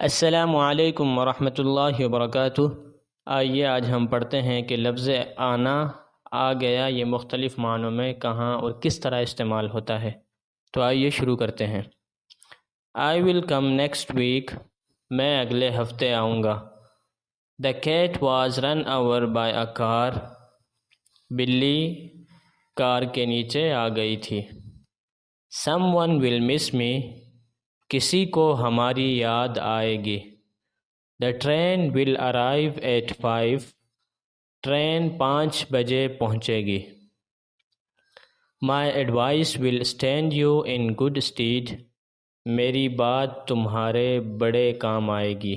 السلام علیکم ورحمۃ اللہ وبرکاتہ۔ آئیے آج ہم پڑھتے ہیں کہ لفظ آنا، آ گیا، یہ مختلف معنوں میں کہاں اور کس طرح استعمال ہوتا ہے۔ تو آئیے شروع کرتے ہیں۔ I will come next week، میں اگلے ہفتے آؤں گا۔ The cat was run over by a car، بلی کار کے نیچے آ گئی تھی۔ Someone will miss me، کسی کو ہماری یاد آئے گی۔ The train will arrive at 5، train 5 بجے پہنچے گی۔ My advice will stand you in good stead، میری بات تمہارے بڑے کام آئے گی۔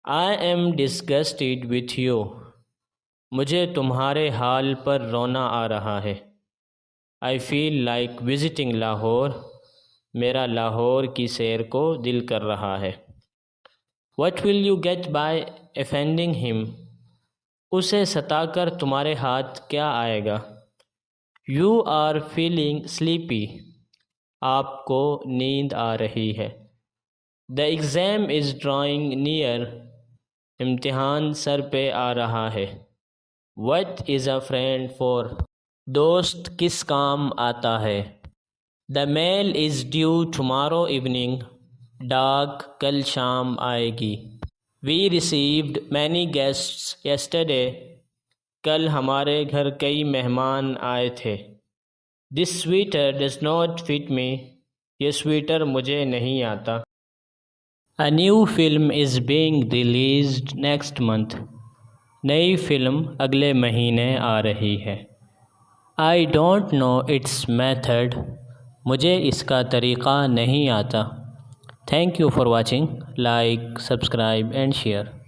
I am disgusted with you، مجھے تمہارے حال پر رونا آ رہا ہے۔ I feel like visiting Lahore, میرا لاہور کی سیر کو دل کر رہا ہے۔ What will you get by offending him، اسے ستا کر تمہارے ہاتھ کیا آئے گا۔ You are feeling sleepy، آپ کو نیند آ رہی ہے۔ The exam is drawing near، امتحان سر پہ آ رہا ہے۔ What is a friend for، دوست کس کام آتا ہے۔ The mail is due tomorrow evening، ڈاک کل شام آئے گی۔ We received many guests yesterday، کل ہمارے گھر کئی مہمان آئے تھے۔ This sweater does not fit me، یہ سویٹر مجھے نہیں آتا۔ A new film is being released next month، نئی فلم اگلے مہینے آ رہی ہے۔ I don't know its method، مجھے اس کا طریقہ نہیں آتا۔ Thank you for watching، like، subscribe and share۔